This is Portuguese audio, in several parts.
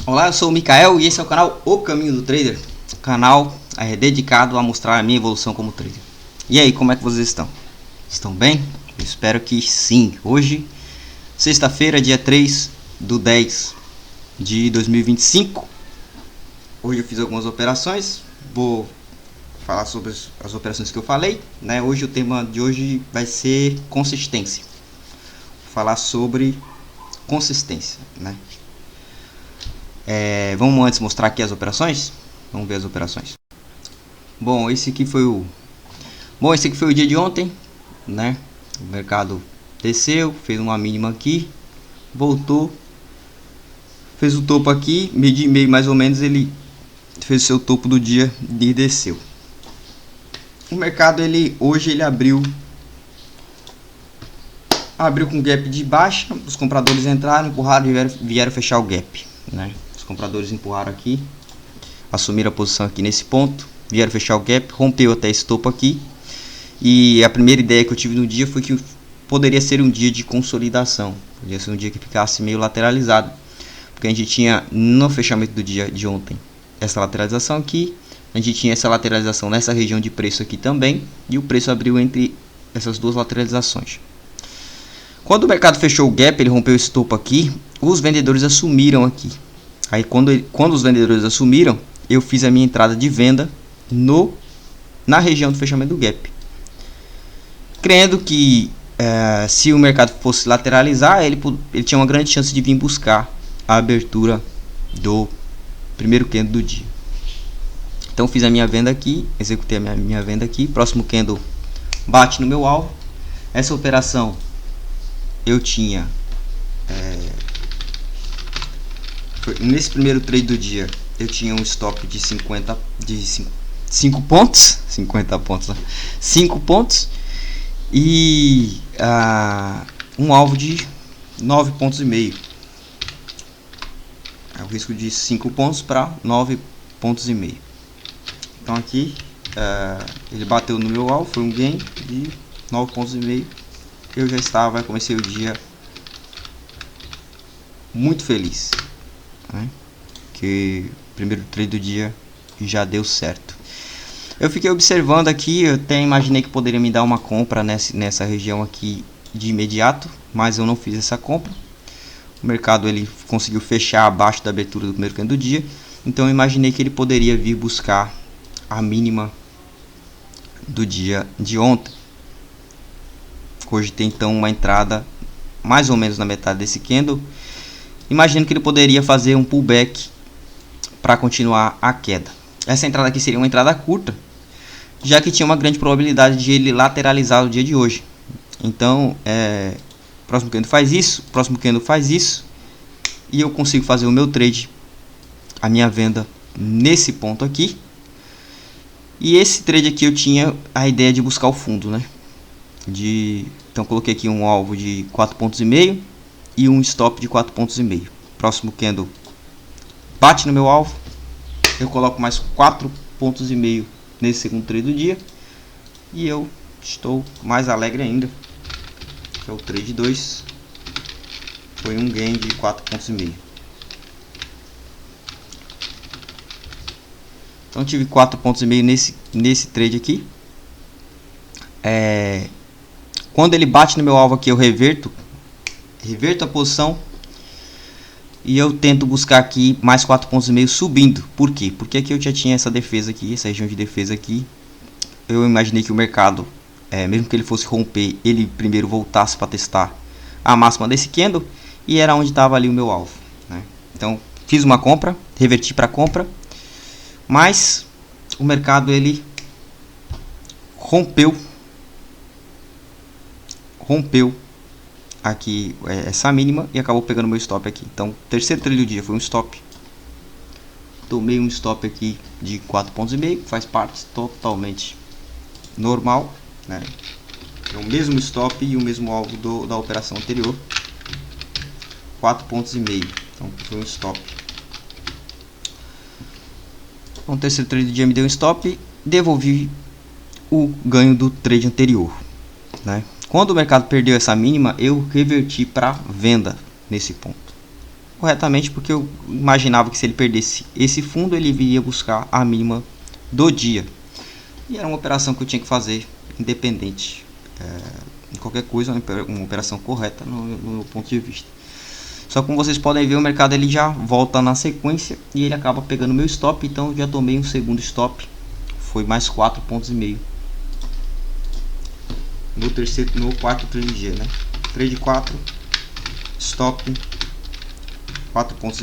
Olá, eu sou o Mikael e esse é o canal O Caminho do Trader. O canal é dedicado a mostrar a minha evolução como trader. E aí, como é que vocês estão? Estão bem? Eu espero que sim. Hoje, sexta-feira, dia 3 do 10 de 2025. Hoje eu fiz algumas operações. Vou falar sobre as operações que eu falei, né? Hoje o tema de hoje vai ser consistência. Vou falar sobre consistência, né? Vamos antes mostrar aqui as operações. Vamos ver as operações. Bom, esse aqui foi o dia de ontem, né? O mercado desceu, fez uma mínima aqui, voltou, fez o topo aqui, meio e meio mais ou menos, ele fez o seu topo do dia e desceu. O mercado hoje ele abriu com gap de baixa, os compradores entraram, empurraram e vieram fechar o gap, né? Os compradores empurraram aqui, assumiram a posição aqui nesse ponto, vieram fechar o gap, rompeu até esse topo aqui. E a primeira ideia que eu tive no dia foi que poderia ser um dia de consolidação, poderia ser um dia que ficasse meio lateralizado, porque a gente tinha no fechamento do dia de ontem essa lateralização aqui, a gente tinha essa lateralização nessa região de preço aqui também, e o preço abriu entre essas duas lateralizações. Quando o mercado fechou o gap, ele rompeu esse topo aqui, os vendedores assumiram aqui. Aí quando os vendedores assumiram, eu fiz a minha entrada de venda na região do fechamento do gap, crendo que se o mercado fosse lateralizar, ele tinha uma grande chance de vir buscar a abertura do primeiro candle do dia. Então fiz a minha venda aqui, executei a minha venda aqui, próximo candle bate no meu alvo. Essa operação eu tinha nesse primeiro trade do dia eu tinha um stop de 5 pontos, 50 pontos, né? 5 pontos e um alvo de 9,5 pontos. É o risco de 5 pontos para 9,5 pontos. Então aqui ele bateu no meu alvo, foi um gain de 9,5 pontos. Eu já comecei o dia muito feliz, né? Que o primeiro trade do dia já deu certo. Eu fiquei observando aqui, eu até imaginei que poderia me dar uma compra nessa região aqui de imediato, mas eu não fiz essa compra. O mercado ele conseguiu fechar abaixo da abertura do primeiro candle do dia, então eu imaginei que ele poderia vir buscar a mínima do dia de ontem. Hoje tem então uma entrada mais ou menos na metade desse candle. Imagino que ele poderia fazer um pullback para continuar a queda. Essa entrada aqui seria uma entrada curta, já que tinha uma grande probabilidade de ele lateralizar o dia de hoje. Então, próximo candle faz isso, próximo candle faz isso, e eu consigo fazer o meu trade, a minha venda nesse ponto aqui. E esse trade aqui eu tinha a ideia de buscar o fundo, né? Então coloquei aqui um alvo de 4,5 pontos e um stop de 4,5 pontos. Próximo candle bate no meu alvo, eu coloco mais 4,5 pontos nesse segundo trade do dia, e eu estou mais alegre ainda, que é o trade 2, foi um gain de 4,5 pontos. Então tive 4,5 pontos nesse trade aqui. Quando ele bate no meu alvo aqui, eu reverto a posição e eu tento buscar aqui mais 4,5 pontos subindo. Por quê? Porque aqui eu já tinha essa defesa aqui, essa região de defesa aqui. Eu imaginei que o mercado, mesmo que ele fosse romper, ele primeiro voltasse para testar a máxima desse candle, e era onde estava ali o meu alvo, né? Então fiz uma compra, reverti para compra, mas o mercado ele rompeu aqui essa mínima e acabou pegando meu stop aqui. Então, terceiro trade do dia foi um stop. Tomei um stop aqui de 4,5 pontos, faz parte totalmente normal, né? É o mesmo stop e o mesmo alvo da operação anterior. 4,5 pontos. Então, foi um stop. Então, o terceiro trade do dia me deu um stop, devolvi o ganho do trade anterior, né? Quando o mercado perdeu essa mínima, eu reverti para venda nesse ponto. corretamente, porque eu imaginava que se ele perdesse esse fundo, ele iria buscar a mínima do dia. E era uma operação que eu tinha que fazer independente de qualquer coisa, uma operação correta no meu ponto de vista. Só que como vocês podem ver, o mercado ele já volta na sequência e ele acaba pegando meu stop, então eu já tomei um segundo stop, foi mais 4,5 pontos no quarto trade dia, né? Trade 4, stop 4,5 pontos.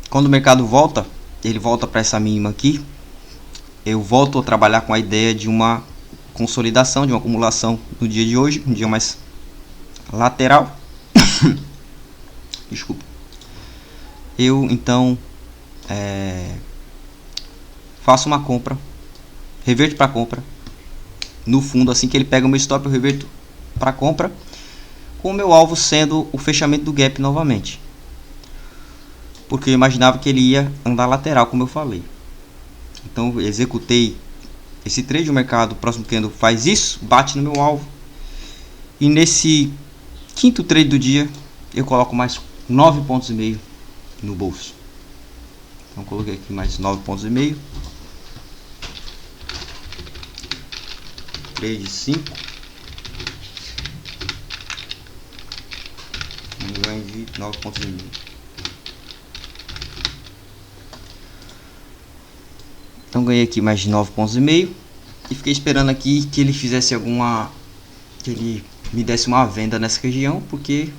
Quando o mercado volta, ele volta para essa mínima aqui, eu volto a trabalhar com a ideia de uma consolidação, de uma acumulação no dia de hoje, um dia mais lateral. Desculpa. Eu então faço uma compra, reverto para compra no fundo. Assim que ele pega o meu stop, eu reverto para compra, com o meu alvo sendo o fechamento do gap novamente, porque eu imaginava que ele ia andar lateral, como eu falei. Então eu executei esse trade, o mercado, próximo candle faz isso, bate no meu alvo, e nesse quinto trade do dia eu coloco mais 9,5 pontos no bolso. Então coloquei aqui mais 9,5 pontos. Trade 5, um ganho de 9,5 pontos. Então ganhei aqui mais de 9,5 pontos e fiquei esperando aqui que ele fizesse que ele me desse uma venda nessa região, porque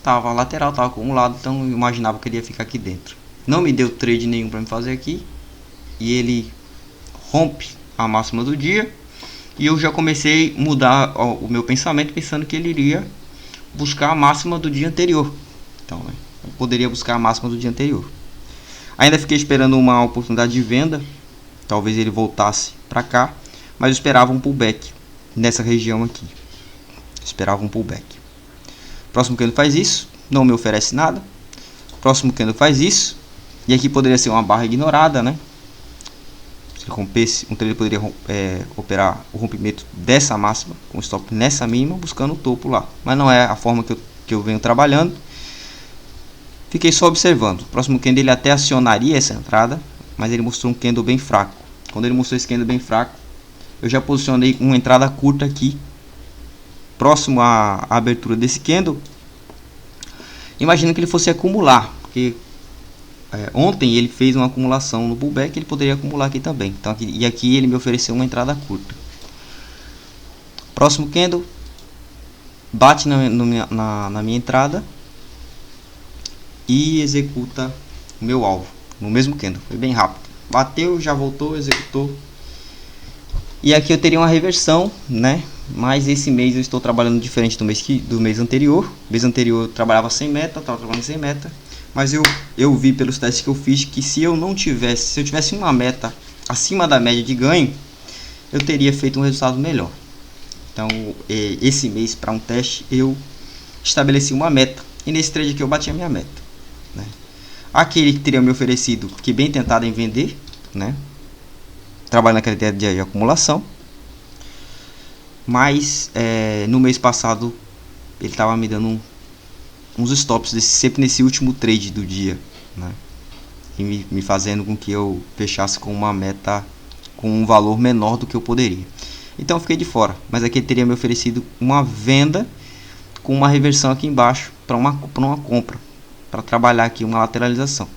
tava lateral, tava acumulado, então eu imaginava que ele ia ficar aqui dentro. Não me deu trade nenhum para me fazer aqui, e ele rompe a máxima do dia, e eu já comecei a mudar o meu pensamento, pensando que ele iria buscar a máxima do dia anterior. Então, né, eu poderia buscar a máxima do dia anterior. Ainda fiquei esperando uma oportunidade de venda, talvez ele voltasse para cá, mas eu esperava um pullback nessa região aqui. Esperava um pullback. Próximo candle faz isso, não me oferece nada. Próximo candle faz isso, e aqui poderia ser uma barra ignorada, né? Se rompesse, um trader poderia operar o rompimento dessa máxima, com stop nessa mínima, buscando o topo lá. Mas não é a forma que eu venho trabalhando. Fiquei só observando. O próximo candle ele até acionaria essa entrada, mas ele mostrou um candle bem fraco. Quando ele mostrou esse candle bem fraco, eu já posicionei uma entrada curta aqui, próximo à abertura desse candle, imaginando que ele fosse acumular, porque ontem ele fez uma acumulação no pullback, ele poderia acumular aqui também. Então, aqui ele me ofereceu uma entrada curta. Próximo candle, bate na minha entrada e executa o meu alvo no mesmo candle. Foi bem rápido, bateu, já voltou, executou. E aqui eu teria uma reversão, né? Mas esse mês eu estou trabalhando diferente do mês anterior. Mês anterior eu trabalhava sem meta, estava trabalhando sem meta. Mas eu vi pelos testes que eu fiz que se eu tivesse uma meta acima da média de ganho, eu teria feito um resultado melhor. Então esse mês, para um teste, eu estabeleci uma meta, e nesse trade aqui eu bati a minha meta, né? Aquele que teria me oferecido, que bem tentado em vender, né? Trabalhando naquela ideia de acumulação, mas no mês passado ele estava me dando uns stops sempre nesse último trade do dia, né? E me fazendo com que eu fechasse com uma meta com um valor menor do que eu poderia. Então eu fiquei de fora, mas aqui ele teria me oferecido uma venda com uma reversão aqui embaixo para uma compra, para trabalhar aqui uma lateralização.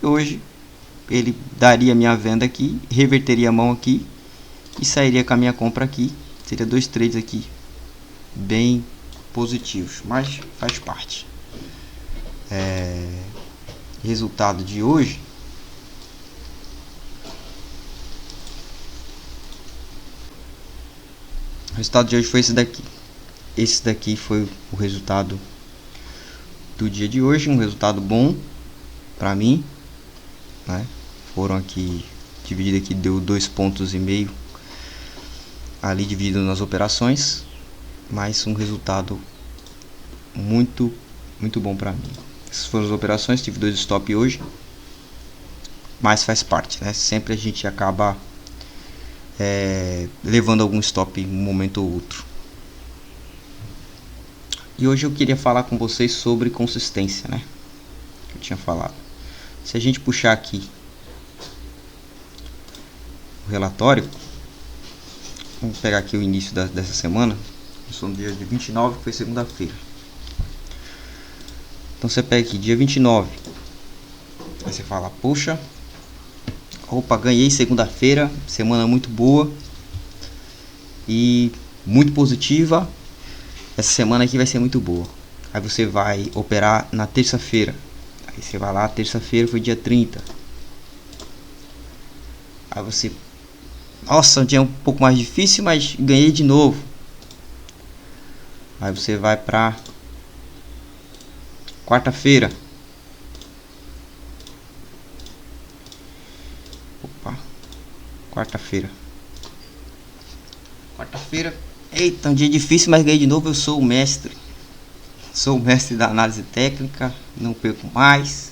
Hoje ele daria minha venda aqui, reverteria a mão aqui e sairia com a minha compra aqui. Seria dois trades aqui bem positivos, mas faz parte. Resultado de hoje, foi esse daqui. Esse daqui foi o resultado do dia de hoje, um resultado bom para mim, né? Foram aqui dividido aqui, deu 2,5 pontos ali dividido nas operações, mas um resultado muito bom para mim. Essas foram as operações, tive 2 stop hoje, mas faz parte, né? Sempre a gente acaba levando algum stop em um momento ou outro. E hoje eu queria falar com vocês sobre consistência, né? Que eu tinha falado. Se a gente puxar aqui o relatório, vamos pegar aqui o início dessa semana. Começou no dia de 29, que foi segunda-feira. Então você pega aqui, dia 29. Aí você fala, poxa, opa, ganhei segunda-feira, semana muito boa e muito positiva. Essa semana aqui vai ser muito boa. Aí você vai operar na terça-feira. Aí você vai lá, terça-feira foi dia 30. Aí você, nossa, um dia um pouco mais difícil, mas ganhei de novo. Aí você vai pra quarta-feira. Opa, quarta-feira. Eita, um dia difícil, mas ganhei de novo. Eu sou o mestre. Sou o mestre da análise técnica. Não perco mais.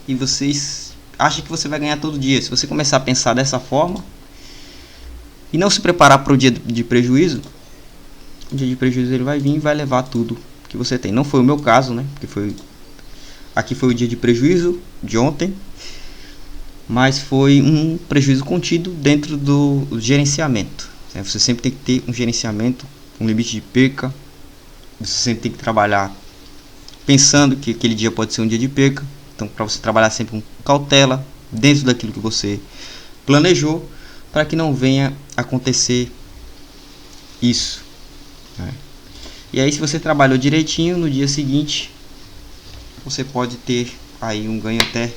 E vocês acham que você vai ganhar todo dia. Se você começar a pensar dessa forma e não se preparar para o dia de prejuízo, o dia de prejuízo ele vai vir e vai levar tudo que você tem. Não foi o meu caso, né? Porque aqui foi o dia de prejuízo de ontem, mas foi um prejuízo contido dentro do gerenciamento. Você sempre tem que ter um gerenciamento, um limite de perca. Você sempre tem que trabalhar pensando que aquele dia pode ser um dia de perca. Então, para você trabalhar sempre com cautela, dentro daquilo que você planejou, para que não venha acontecer isso. E aí, se você trabalhou direitinho, no dia seguinte você pode ter aí um ganho, até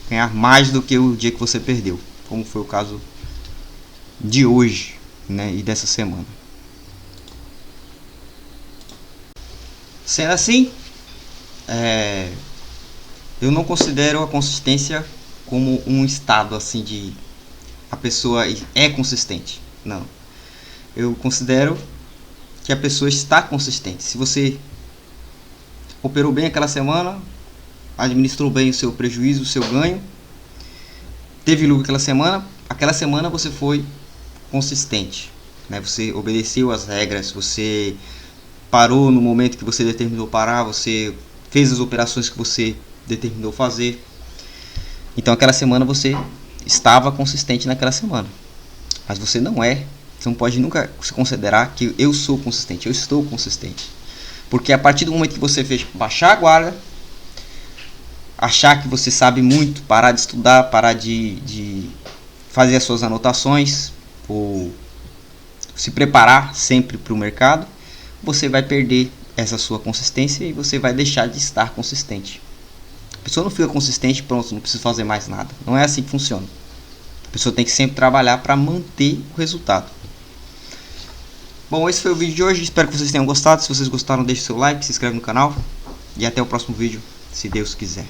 ganhar mais do que o dia que você perdeu, como foi o caso de hoje, né, e dessa semana. Sendo assim, eu não considero a consistência como um estado assim de a pessoa é consistente. Não. Eu considero que a pessoa está consistente. Se você operou bem aquela semana, administrou bem o seu prejuízo, o seu ganho, teve lucro aquela semana você foi consistente, né? Você obedeceu as regras, você parou no momento que você determinou parar, você fez as operações que você determinou fazer. Então aquela semana você estava consistente naquela semana. Mas você não é. Você não pode nunca se considerar que eu sou consistente. Eu estou consistente. Porque a partir do momento que você fez baixar a guarda, achar que você sabe muito, parar de estudar, parar de fazer as suas anotações, ou se preparar sempre para o mercado, você vai perder essa sua consistência e você vai deixar de estar consistente. A pessoa não fica consistente, pronto, não precisa fazer mais nada. Não é assim que funciona. A pessoa tem que sempre trabalhar para manter o resultado. Bom, esse foi o vídeo de hoje. Espero que vocês tenham gostado. Se vocês gostaram, deixe seu like, se inscreve no canal. E até o próximo vídeo, se Deus quiser.